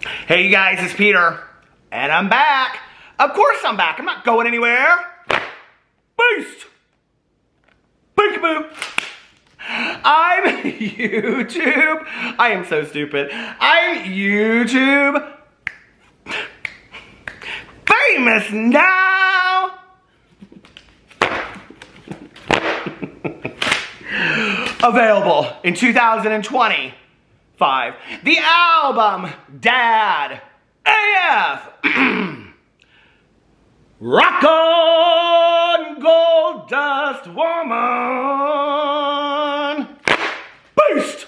Hey you guys, it's Peter, and I'm back. Of course I'm back. I'm not going anywhere. Beast. Peekaboo. I'm YouTube. I am so stupid. I'm YouTube famous now. Available in 2025. The album Dad AF. Rock on, Gold Dust Woman. Boost.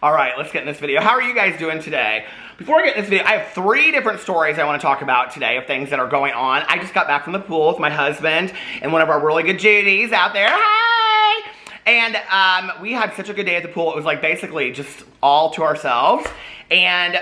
All right, let's get in this video. How are you guys doing today? Before I get in this video, I have 3 different stories I want to talk about today of things that are going on. I just got back from the pool with my husband and one of our really good Judies out there. Hi! And we had such a good day at the pool. It was like basically just all to ourselves. And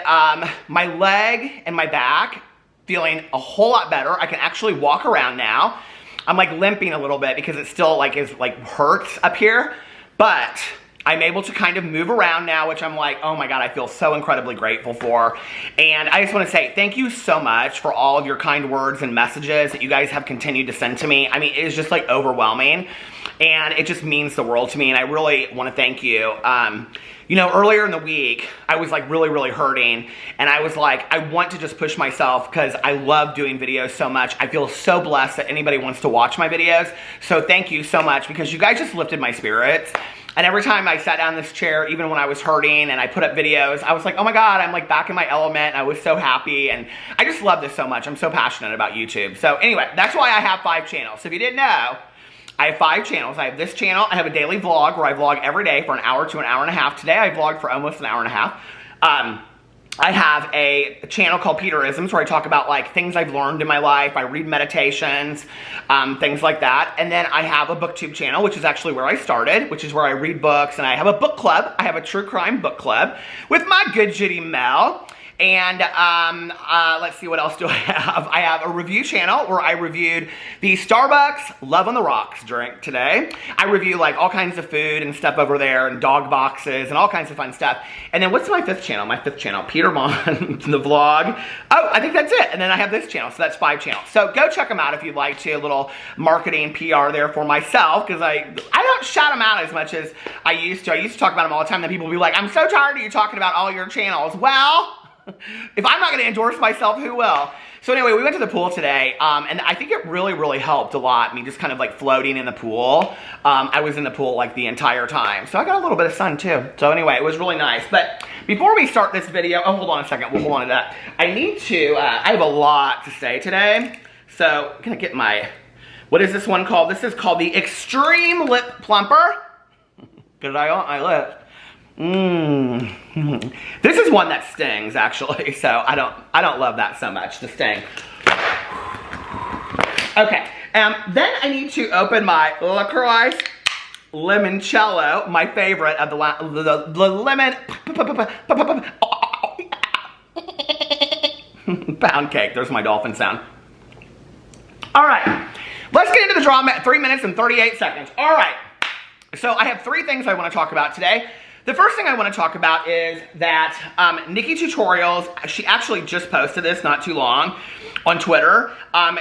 my leg and my back feeling a whole lot better. I can actually walk around now. I'm like limping a little bit because it still hurts up here. But I'm able to kind of move around now, which I'm like, oh my God, I feel so incredibly grateful for. And I just want to say thank you so much for all of your kind words and messages that you guys have continued to send to me. I mean, it is just like overwhelming. And it just means the world to me, and I really want to thank you. You know, earlier in the week, I was like really hurting, and I was like, I want to just push myself because I love doing videos so much. I feel so blessed that anybody wants to watch my videos. So thank you so much because you guys just lifted my spirits. And every time I sat down in this chair, even when I was hurting and I put up videos, I was like, oh my God, I'm like back in my element. I was so happy, and I just love this so much. I'm so passionate about YouTube. So anyway, that's why I have 5 channels. So if you didn't know, I have 5 channels. I have this channel. I have a daily vlog where I vlog every day for an hour to an hour and a half. Today I vlogged for almost an hour and a half. I have a channel called Peterisms where I talk about like things I've learned in my life. I read meditations, things like that. And then I have a booktube channel, which is actually where I started, which is where I read books. And I have a book club. I have a true crime book club with my good Judy Mel. And let's see, what else do I have? I have a review channel where I reviewed the Starbucks Love on the Rocks drink today. I review like all kinds of food and stuff over there, and dog boxes and all kinds of fun stuff. And then what's my 5th channel? My 5th channel, Peter Monn, the vlog. Oh, I think that's it. And then I have this channel, so that's 5 channels. So go check them out if you'd like to. A little marketing PR there for myself, because I don't shout them out as much as I used to. I used to talk about them all the time, and people would be like, I'm so tired of you talking about all your channels. Well, if I'm not going to endorse myself, who will? So anyway, we went to the pool today, and I think it really helped a lot, me just kind of like floating in the pool. I was in the pool like the entire time, so I got a little bit of sun too. So anyway, it was really nice. But before we start this video, oh, hold on a second, we'll hold on to that. I need to, I have a lot to say today, so I'm going to get my, what is this one called? This is called the Extreme Lip Plumper, because I want my lips. This is one that stings actually, so I don't love that so much, the sting. Okay, then I need to open my LaCroix Limoncello, my favorite of the lemon pound cake. There's my dolphin sound. All right, let's get into the drama at 3 minutes and 38 seconds. All right, so I have 3 things I want to talk about today. The first thing I want to talk about is that Nikkie Tutorials, she actually just posted this not too long on Twitter.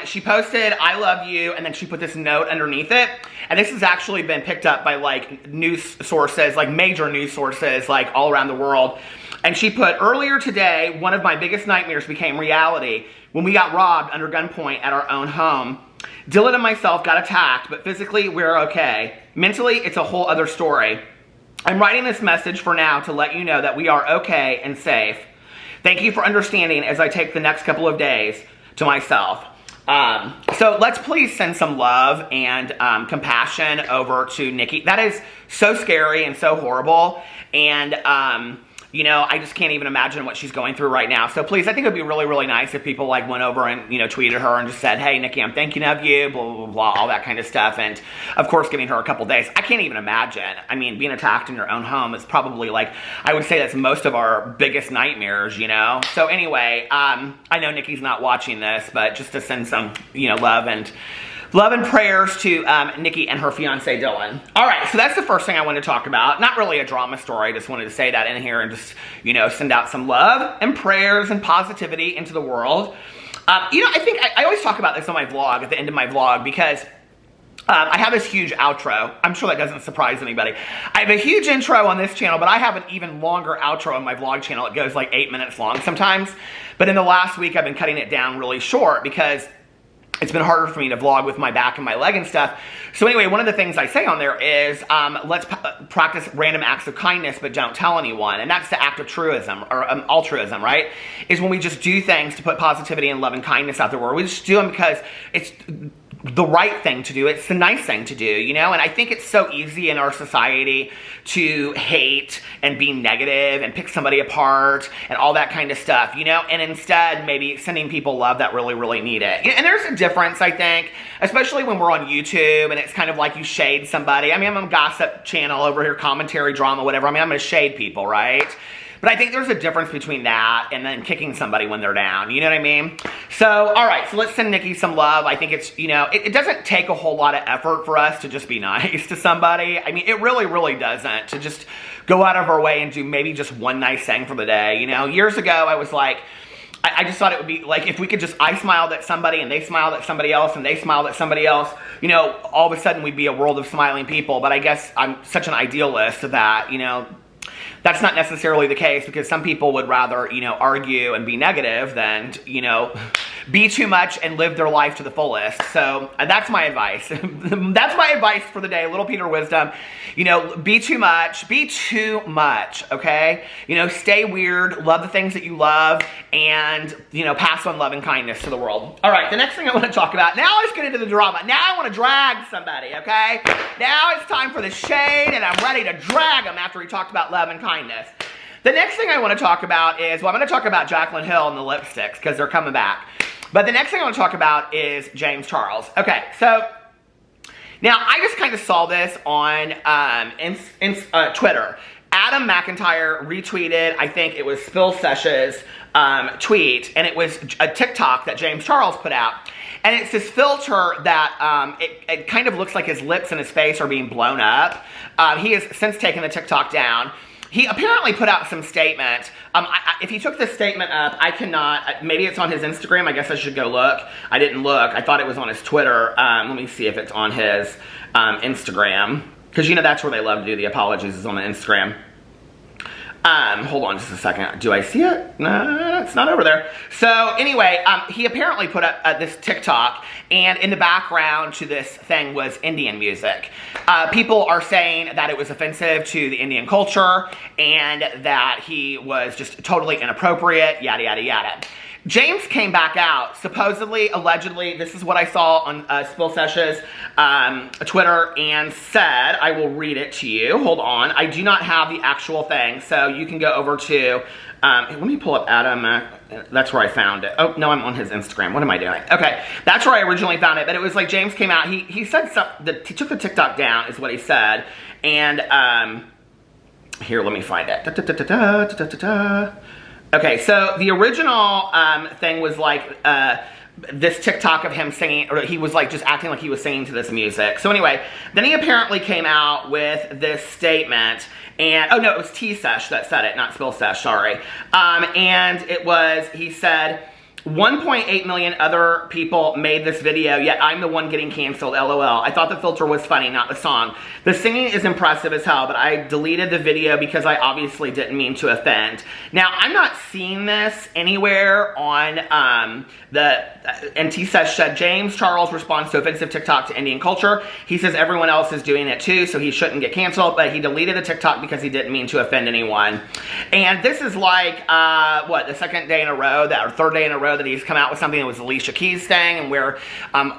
She posted, I love you, and then she put this note underneath it. And this has actually been picked up by like news sources, like major news sources, like all around the world. And she put, earlier today, one of my biggest nightmares became reality when we got robbed under gunpoint at our own home. Dylan and myself got attacked, but physically we're okay. Mentally, it's a whole other story. I'm writing this message for now to let you know that we are okay and safe. Thank you for understanding as I take the next couple of days to myself. So let's please send some love and compassion over to Nikkie. That is so scary and so horrible. And you know, I just can't even imagine what she's going through right now. So please, I think it would be really nice if people like went over and, you know, tweeted her and just said, hey, Nikkie, I'm thinking of you, blah, blah, all that kind of stuff. And of course, giving her a couple days. I can't even imagine. I mean, being attacked in your own home is probably like, I would say that's most of our biggest nightmares, you know? So anyway, I know Nikkie's not watching this, but just to send some, you know, love and Love and prayers to Nikki and her fiance Dylan. All right, so that's the first thing I wanted to talk about. Not really a drama story. I just wanted to say that in here and just, you know, send out some love and prayers and positivity into the world. You know, I think I always talk about this on my vlog, at the end of my vlog, because I have this huge outro. I'm sure that doesn't surprise anybody. I have a huge intro on this channel, but I have an even longer outro on my vlog channel. It goes like 8 minutes long sometimes. But in the last week, I've been cutting it down really short because it's been harder for me to vlog with my back and my leg and stuff. So anyway, one of the things I say on there is, let's practice random acts of kindness, but don't tell anyone. And that's the act of truism, or altruism, right? Is when we just do things to put positivity and love and kindness out there. Where we just do them because it's the right thing to do. It's the nice thing to do, you know? And I think it's so easy in our society to hate and be negative and pick somebody apart and all that kind of stuff, you know? And instead, maybe sending people love that really, really need it. And there's a difference, I think, especially when we're on YouTube and it's kind of like you shade somebody. I mean, I'm on a gossip channel over here, commentary, drama, whatever. I mean, I'm going to shade people, right? But I think there's a difference between that and then kicking somebody when they're down. You know what I mean? So, all right. So let's send Nikki some love. I think it's, you know, it doesn't take a whole lot of effort for us to just be nice to somebody. I mean, it really, really doesn't. To just go out of our way and do maybe just one nice thing for the day. You know, years ago, I was like, I just thought it would be like if we could just, I smiled at somebody and they smiled at somebody else and they smiled at somebody else, you know, all of a sudden we'd be a world of smiling people. But I guess I'm such an idealist that, you know, that's not necessarily the case, because some people would rather, you know, argue and be negative than, you know, be too much and live their life to the fullest. So that's my advice. That's my advice for the day. Little Peter wisdom. You know, be too much, okay? You know, stay weird, love the things that you love, and, you know, pass on love and kindness to the world. All right, the next thing I want to talk about, now let's get into the drama. Now I want to drag somebody, okay? Now it's time for the shade, and I'm ready to drag them after we talked about love and kindness. The next thing I want to talk about is, well, I'm going to talk about Jaclyn Hill and the lipsticks because they're coming back. But the next thing I want to talk about is James Charles. Okay, so now I just kind of saw this on Twitter. Adam McIntyre retweeted, I think it was Spill Sesh's tweet, and it was a TikTok that James Charles put out. And it's this filter that it kind of looks like his lips and his face are being blown up. He has since taken the TikTok down. He apparently put out some statement. If he took this statement up, I cannot, maybe it's on his Instagram. I guess I should go look. I didn't look. I thought it was on his Twitter. Let me see if it's on his Instagram. Because, you know, that's where they love to do the apologies, is on the Instagram. Hold on just a second. Do I see it? No, it's not over there. So anyway, he apparently put up this TikTok, and in the background to this thing was Indian music. People are saying that it was offensive to the Indian culture and that he was just totally inappropriate, yada, yada, yada. James came back out, supposedly, allegedly, this is what I saw on Spill Sesh's Twitter, and said, I will read it to you. Hold on. I do not have the actual thing, so you can go over to, let me pull up Adam, that's where I found it. Oh, no, I'm on his Instagram. What am I doing? Okay, that's where I originally found it, but it was like James came out, he said something, he took the TikTok down, is what he said, and, here, let me find it. Okay, so the original thing was like this TikTok of him singing, or he was like just acting like he was singing to this music. So anyway, then he apparently came out with this statement, and, oh no, it was T-Sesh that said it, not Spill Sesh, sorry. And it was, he said, 1.8 million other people made this video, yet I'm the one getting canceled, LOL. I thought the filter was funny, not the song. The singing is impressive as hell, but I deleted the video because I obviously didn't mean to offend. Now, I'm not seeing this anywhere on and T-Sesh said, James Charles responds to offensive TikTok to Indian culture. He says everyone else is doing it too, so he shouldn't get canceled, but he deleted the TikTok because he didn't mean to offend anyone. And this is like, what, the second day in a row, or third day in a row that he's come out with something that was Alicia Keys' thing, and where,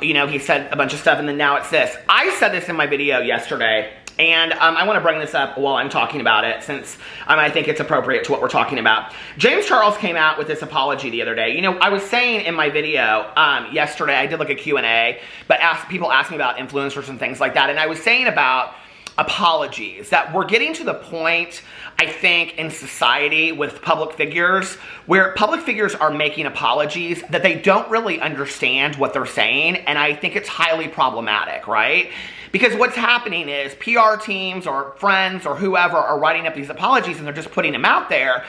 you know, he said a bunch of stuff, and then now it's this. I said this in my video yesterday, and I want to bring this up while I'm talking about it, since I think it's appropriate to what we're talking about. James Charles came out with this apology the other day. You know, I was saying in my video yesterday, I did like a Q&A, but people asked me about influencers and things like that, and I was saying about apologies, that we're getting to the point, I think, in society with public figures where public figures are making apologies that they don't really understand what they're saying, and I think it's highly problematic, right? Because what's happening is PR teams or friends or whoever are writing up these apologies and they're just putting them out there,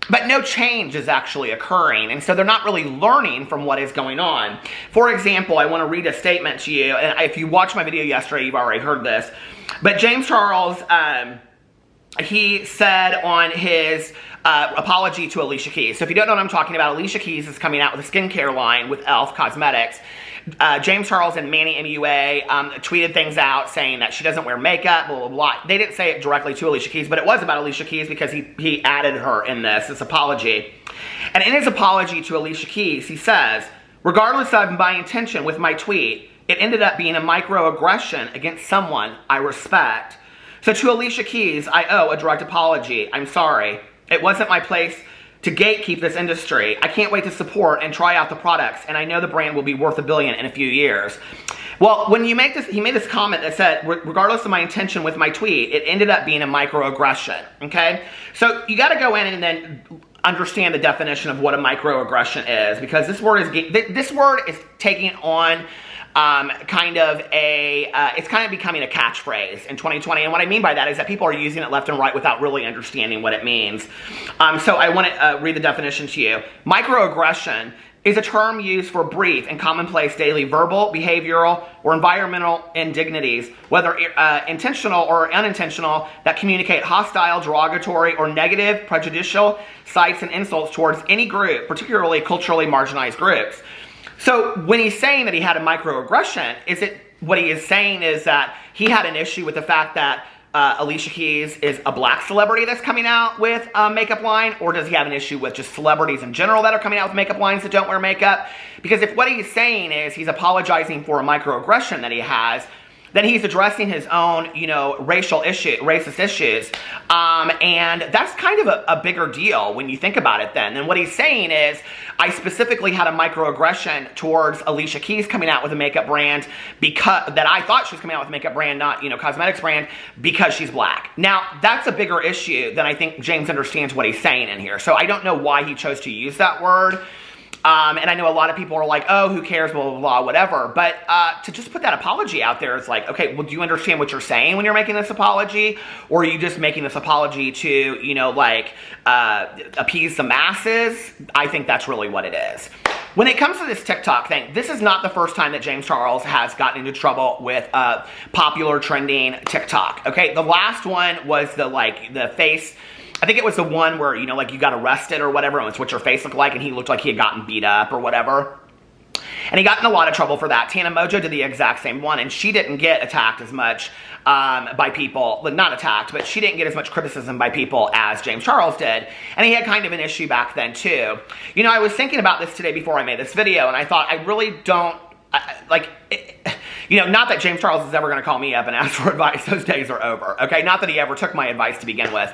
but no change is actually occurring, and so they're not really learning from what is going on. For example, I want to read a statement to you, and if you watched my video yesterday, you've already heard this, but James Charles, he said on his apology to Alicia Keys. So if you don't know what I'm talking about, Alicia Keys is coming out with a skincare line with e.l.f. Cosmetics. James Charles and Manny MUA tweeted things out saying that she doesn't wear makeup, blah, blah, blah. They didn't say it directly to Alicia Keys, but it was about Alicia Keys because he added her in this apology. And in his apology to Alicia Keys, he says, regardless of my intention with my tweet, it ended up being a microaggression against someone I respect. So to Alicia Keys, I owe a direct apology. I'm sorry. It wasn't my place to gatekeep this industry. I can't wait to support and try out the products, and I know the brand will be worth $1 billion in a few years. Well, when you make this, he made this comment that said, regardless of my intention with my tweet, it ended up being a microaggression, okay? So you gotta go in and then understand the definition of what a microaggression is, because this word is taking on it's kind of becoming a catchphrase in 2020. And what I mean by that is that people are using it left and right without really understanding what it means. So I want to read the definition to you. Microaggression is a term used for brief and commonplace daily verbal, behavioral, or environmental indignities, whether intentional or unintentional, that communicate hostile, derogatory, or negative, prejudicial sights and insults towards any group, particularly culturally marginalized groups. So when he's saying that he had a microaggression, what he is saying is that he had an issue with the fact that Alicia Keys is a black celebrity that's coming out with a makeup line, or does he have an issue with just celebrities in general that are coming out with makeup lines that don't wear makeup? Because if what he's saying is he's apologizing for a microaggression that he has, then he's addressing his own, racist issues. And that's kind of a bigger deal when you think about it then. And what he's saying is, I specifically had a microaggression towards Alicia Keys coming out with a makeup brand that I thought she was coming out with a makeup brand, not, cosmetics brand, because she's black. Now, that's a bigger issue than I think James understands what he's saying in here. So I don't know why he chose to use that word. And I know a lot of people are like, oh, who cares, blah, blah, blah, whatever. But to just put that apology out there, it's like, okay, well, do you understand what you're saying when you're making this apology? Or are you just making this apology to, appease the masses? I think that's really what it is. When it comes to this TikTok thing, this is not the first time that James Charles has gotten into trouble with popular trending TikTok, okay? The last one was the face... I think it was the one where, you got arrested or whatever, and it's what your face looked like, and he looked like he had gotten beat up or whatever. And he got in a lot of trouble for that. Tana Mojo did the exact same one, and she didn't get attacked as much by people. Not attacked, but she didn't get as much criticism by people as James Charles did. And he had kind of an issue back then, too. I was thinking about this today before I made this video, and I thought, I really don't... not that James Charles is ever going to call me up and ask for advice. Those days are over, okay? Not that he ever took my advice to begin with.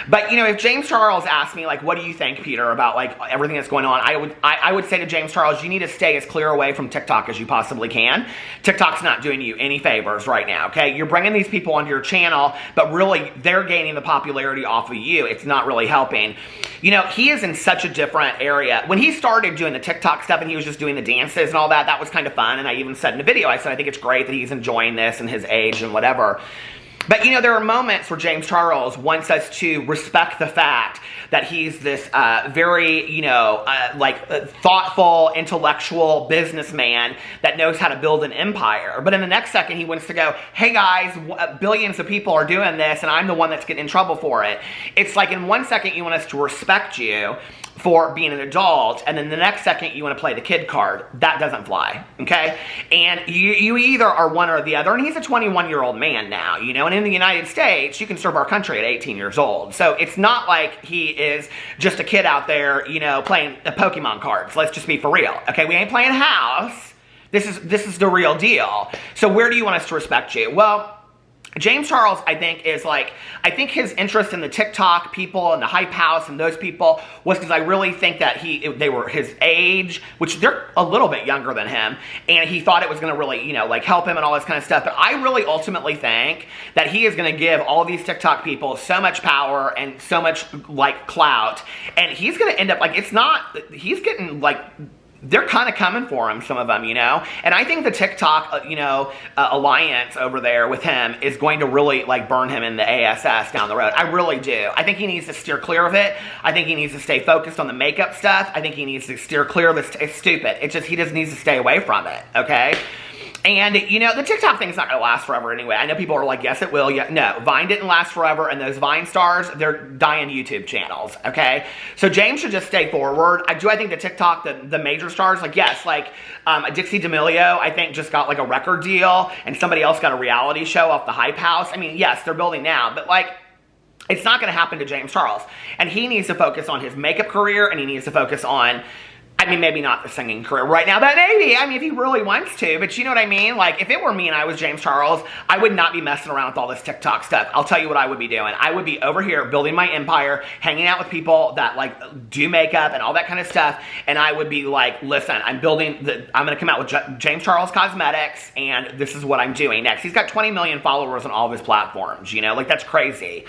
But, if James Charles asked me, what do you think, Peter, about, everything that's going on, I would say to James Charles, you need to stay as clear away from TikTok as you possibly can. TikTok's not doing you any favors right now, okay? You're bringing these people onto your channel, but really, they're gaining the popularity off of you. It's not really helping. He is in such a different area. When he started doing the TikTok stuff and he was just doing the dances and all that, that was kind of fun. And I even said in the video, I said, I think it's great that he's enjoying this and his age and whatever. But, there are moments where James Charles wants us to respect the fact that he's this very, thoughtful, intellectual businessman that knows how to build an empire. But in the next second, he wants to go, hey guys, billions of people are doing this, and I'm the one that's getting in trouble for it. It's like in one second, you want us to respect you for being an adult, and then the next second you want to play the kid card. That doesn't fly, okay? And you either are one or the other, and he's a 21-year-old man now, and in the United States, you can serve our country at 18 years old. So it's not like he is just a kid out there, playing the Pokemon cards. Let's just be for real, okay? We ain't playing house. This is the real deal. So where do you want us to respect you? Well, James Charles, I think, is like, I think his interest in the TikTok people and the Hype House and those people was because I really think that they were his age, which they're a little bit younger than him, and he thought it was going to really, you know, like help him and all this kind of stuff. But I really ultimately think that he is going to give all these TikTok people so much power and so much like clout, and he's going to end up like, it's not, he's getting like, they're kind of coming for him, some of them, you know? And I think the TikTok, you know, alliance over there with him is going to really, like, burn him in the ASS down the road. I really do. I think he needs to steer clear of it. I think he needs to stay focused on the makeup stuff. I think he needs to steer clear of this. It's stupid. It's just, he just needs to stay away from it, okay? And, you know, the TikTok thing's not going to last forever anyway. I know people are like, yes, it will. Yeah, no, Vine didn't last forever, and those Vine stars, they're dying YouTube channels, okay? So James should just stay forward. I think the TikTok, the major stars, like, yes, like, Dixie D'Amelio, I think, just got, like, a record deal, and somebody else got a reality show off the Hype House. I mean, yes, they're building now, but, like, it's not going to happen to James Charles. And he needs to focus on his makeup career, and he needs to focus on, I mean, maybe not the singing career right now, but maybe, I mean, if he really wants to, but you know what I mean? Like, if it were me and I was James Charles, I would not be messing around with all this TikTok stuff. I'll tell you what I would be doing. I would be over here building my empire, hanging out with people that, like, do makeup and all that kind of stuff, and I would be like, listen, I'm going to come out with James Charles Cosmetics, and this is what I'm doing next. He's got 20 million followers on all of his platforms, you know? Like, that's crazy.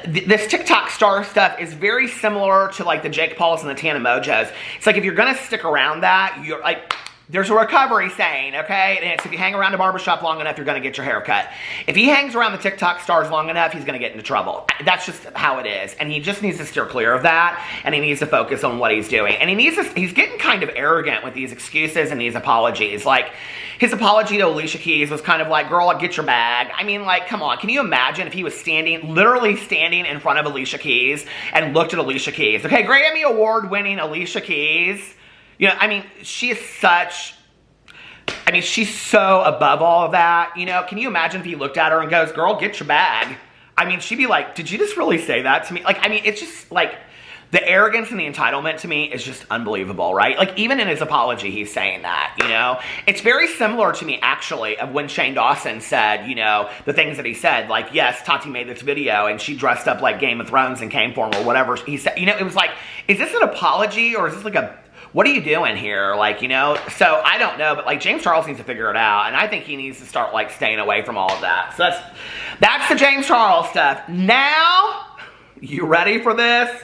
This TikTok star stuff is very similar to, like, the Jake Pauls and the Tana Mojos. It's like, if you're gonna stick around that, you're like, there's a recovery saying, okay? And it's, if you hang around a barbershop long enough, you're gonna get your hair cut. If he hangs around the TikTok stars long enough, he's gonna get into trouble. That's just how it is. And he just needs to steer clear of that, and he needs to focus on what he's doing. And he's getting kind of arrogant with these excuses and these apologies. Like, his apology to Alicia Keys was kind of like, girl, get your bag. I mean, like, come on. Can you imagine if he was literally standing in front of Alicia Keys and looked at Alicia Keys? Okay, Grammy Award-winning Alicia Keys. You know, I mean, she's so above all of that. You know, can you imagine if he looked at her and goes, girl, get your bag? I mean, she'd be like, did you just really say that to me? Like, I mean, it's just like, the arrogance and the entitlement to me is just unbelievable, right? Like, even in his apology, he's saying that, you know? It's very similar to me, actually, of when Shane Dawson said, you know, the things that he said. Like, yes, Tati made this video, and she dressed up like Game of Thrones and came for him, or whatever he said. You know, it was like, is this an apology, or is this like a, what are you doing here? Like, you know? So, I don't know, but, like, James Charles needs to figure it out, and I think he needs to start, like, staying away from all of that. So, that's the James Charles stuff. Now, you ready for this?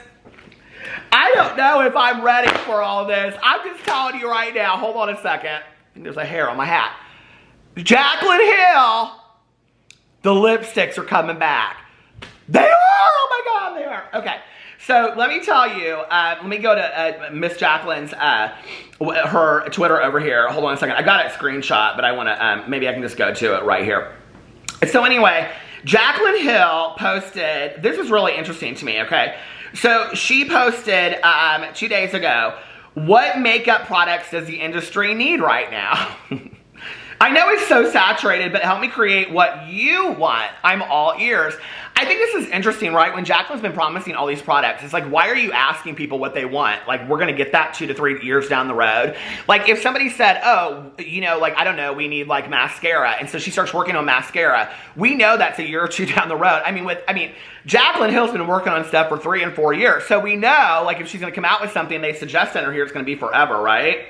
I don't know if I'm ready for all this. I'm just telling you right now. Hold on a second. I think there's a hair on my hat. Jaclyn Hill, the lipsticks are coming back. They are! Oh my God, they are. Okay. So let me tell you, let me go to Miss Jaclyn's, her Twitter over here. Hold on a second. I got it screenshot, but I want to, maybe I can just go to it right here. So anyway, Jaclyn Hill posted, this was really interesting to me, okay? So she posted 2 days ago, what makeup products does the industry need right now? I know it's so saturated, but help me create what you want. I'm all ears. I think this is interesting, right? When Jaclyn's been promising all these products, it's like, why are you asking people what they want? Like, we're going to get that 2 to 3 years down the road. Like, if somebody said, oh, you know, like, I don't know, we need, like, mascara. And so she starts working on mascara. We know that's a year or two down the road. I mean, Jaclyn Hill's been working on stuff for 3 and 4 years. So we know, like, if she's going to come out with something they suggest in her here, it's going to be forever, right?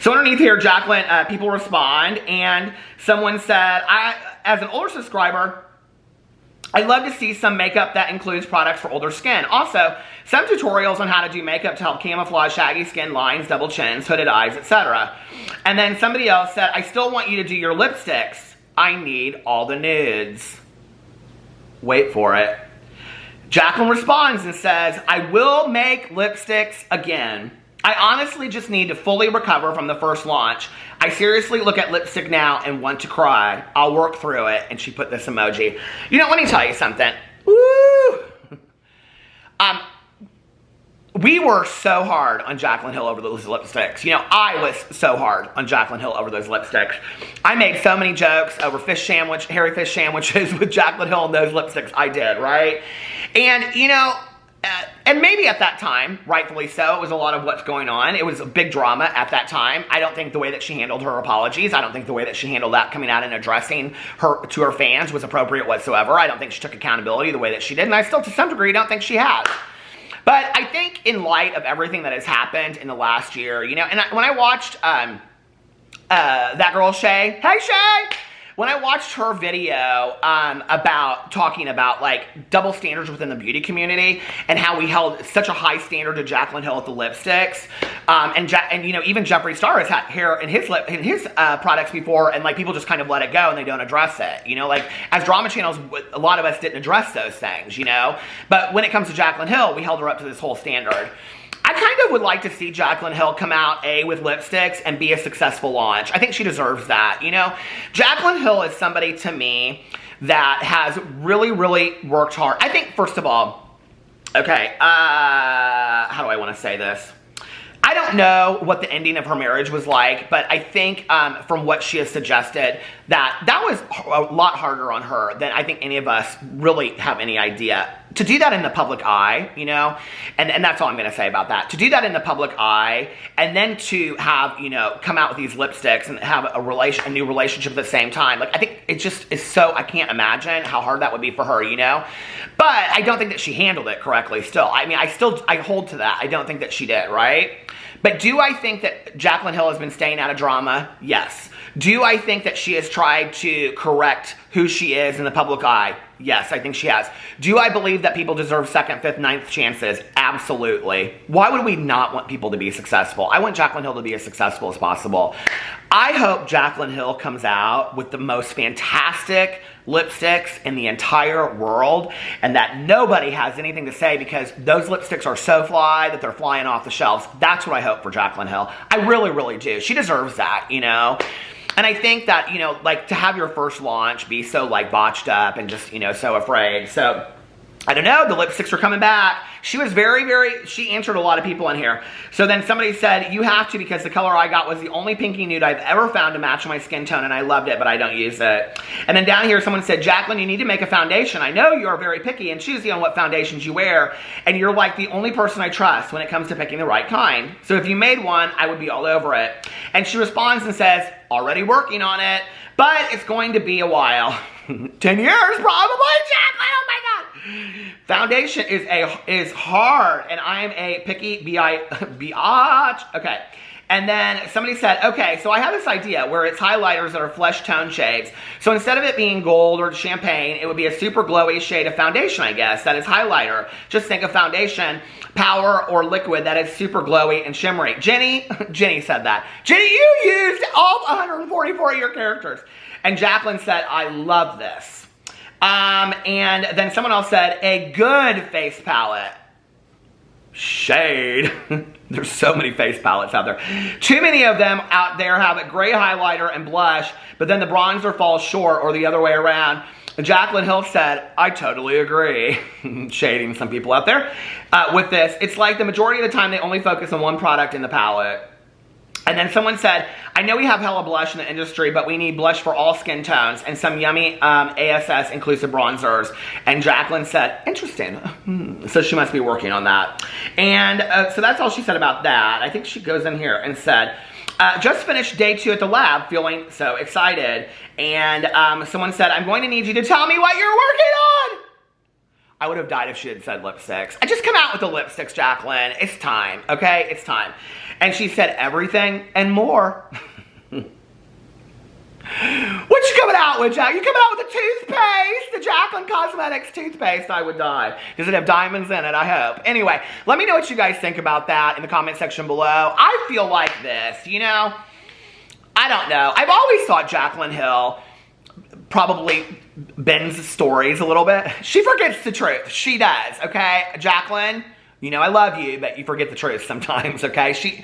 So underneath here, Jaclyn, people respond, and someone said, as an older subscriber, I'd love to see some makeup that includes products for older skin. Also, some tutorials on how to do makeup to help camouflage shaggy skin, lines, double chins, hooded eyes, etc. And then somebody else said, I still want you to do your lipsticks. I need all the nudes. Wait for it. Jaclyn responds and says, I will make lipsticks again. I honestly just need to fully recover from the first launch. I seriously look at lipstick now and want to cry. I'll work through it. And she put this emoji. You know, let me tell you something. Woo! We were so hard on Jaclyn Hill over those lipsticks. You know, I was so hard on Jaclyn Hill over those lipsticks. I made so many jokes over hairy fish sandwiches with Jaclyn Hill and those lipsticks. I did, right? And, you know, And maybe at that time, rightfully so, it was a lot of what's going on. It was a big drama at that time. I don't think the way that she handled her apologies, I don't think the way that she handled that coming out and addressing her to her fans was appropriate whatsoever. I don't think she took accountability the way that she did, and I still, to some degree, don't think she has. But I think in light of everything that has happened in the last year, you know, and when I watched that girl Shay, hey Shay! When I watched her video about talking about like double standards within the beauty community and how we held such a high standard to Jaclyn Hill with the lipsticks, and you know, even Jeffree Star has had hair in his products before, and like people just kind of let it go and they don't address it. You know, like as drama channels, a lot of us didn't address those things. You know, but when it comes to Jaclyn Hill, we held her up to this whole standard. I kind of would like to see Jaclyn Hill come out, with lipsticks and be a successful launch. I think she deserves that, you know? Jaclyn Hill is somebody, to me, that has really, really worked hard. I think, first of all, okay, how do I want to say this? I don't know what the ending of her marriage was like, but I think from what she has suggested, that was a lot harder on her than I think any of us really have any idea. To do that in the public eye, you know, and that's all I'm going to say about that. To do that in the public eye, and then to have, you know, come out with these lipsticks and have a new relationship at the same time, like I think it just is so, I can't imagine how hard that would be for her, you know. But I don't think that she handled it correctly still. I mean, I hold to that. I don't think that she did, right? But do I think that Jaclyn Hill has been staying out of drama? Yes. Do I think that she has tried to correct who she is in the public eye? Yes, I think she has. Do I believe that people deserve second, fifth, ninth chances? Absolutely. Why would we not want people to be successful? I want Jaclyn Hill to be as successful as possible. I hope Jaclyn Hill comes out with the most fantastic lipsticks in the entire world, and that nobody has anything to say because those lipsticks are so fly that they're flying off the shelves. That's what I hope for Jaclyn Hill. I really, really do. She deserves that, you know? And I think that, you know, like to have your first launch be so like botched up and just, you know, so afraid. So I don't know, the lipsticks are coming back. She was she answered a lot of people in here. So then somebody said, you have to, because the color I got was the only pinky nude I've ever found to match my skin tone, and I loved it, but I don't use it. And then down here, someone said, Jaclyn, you need to make a foundation. I know you are very picky and choosy on what foundations you wear, and you're like the only person I trust when it comes to picking the right kind. So if you made one, I would be all over it. And she responds and says, already working on it, but it's going to be a while. 10 years, probably, Jaclyn, oh my God. Foundation is hard, and I am a picky biatch. Okay. And then somebody said, okay, so I have this idea where it's highlighters that are flesh tone shades. So instead of it being gold or champagne, it would be a super glowy shade of foundation, I guess, that is highlighter. Just think of foundation, powder, or liquid that is super glowy and shimmery. Jenny said that. Jenny, you used all 144 of your characters. And Jaclyn said, I love this. And then someone else said, a good face palette. Shade. There's so many face palettes out there. Too many of them out there have a gray highlighter and blush, but then the bronzer falls short or the other way around. Jaclyn Hill said, I totally agree. Shading some people out there with this. It's like the majority of the time they only focus on one product in the palette. And then someone said, I know we have hella blush in the industry, but we need blush for all skin tones and some yummy ASS inclusive bronzers. And Jaclyn said, interesting. So she must be working on that. And so that's all she said about that. I think she goes in here and said, just finished day 2 at the lab, feeling so excited. And someone said, I'm going to need you to tell me what you're working on. I would have died if she had said lipsticks. I just come out with the lipsticks, Jaclyn. It's time, okay? It's time. And she said everything and more. What you coming out with, Jack? You coming out with a toothpaste? The Jaclyn Cosmetics toothpaste? I would die. Does it have diamonds in it? I hope. Anyway, let me know what you guys think about that in the comment section below. I feel like this, you know? I don't know. I've always thought Jaclyn Hill probably bends stories a little bit. She forgets the truth. She does, okay? Jaclyn, You know I love you, but you forget the truth sometimes, okay? She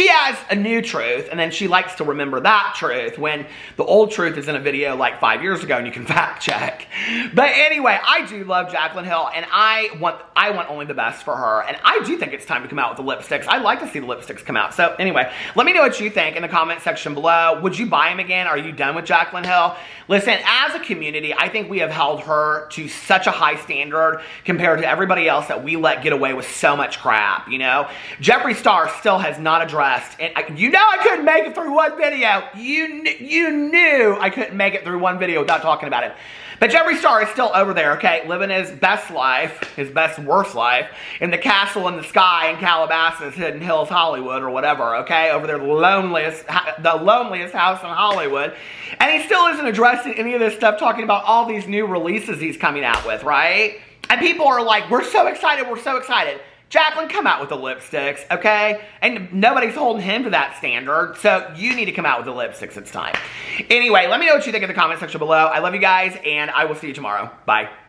has a new truth, and then she likes to remember that truth when the old truth is in a video like 5 years ago, and you can fact check. But anyway, I do love Jaclyn Hill, and I want only the best for her, and I do think it's time to come out with the lipsticks. I'd like to see the lipsticks come out. So anyway, let me know what you think in the comment section below. Would you buy them again? Are you done with Jaclyn Hill? Listen, as a community, I think we have held her to such a high standard compared to everybody else that we let get away with so much crap, you know? Jeffree Star still has not addressed, and you know I couldn't make it through one video. You knew I couldn't make it through one video without talking about it. But Jeffree Star is still over there, okay, living his best life, his best worst life, in the castle in the sky in Calabasas, Hidden Hills, Hollywood, or whatever, okay, over there, the loneliest house in Hollywood. And he still isn't addressing any of this stuff, talking about all these new releases he's coming out with, right? And people are like, we're so excited, we're so excited. Jaclyn, come out with the lipsticks, okay? And nobody's holding him to that standard, so you need to come out with the lipsticks. It's time. Anyway, let me know what you think in the comment section below. I love you guys, and I will see you tomorrow. Bye.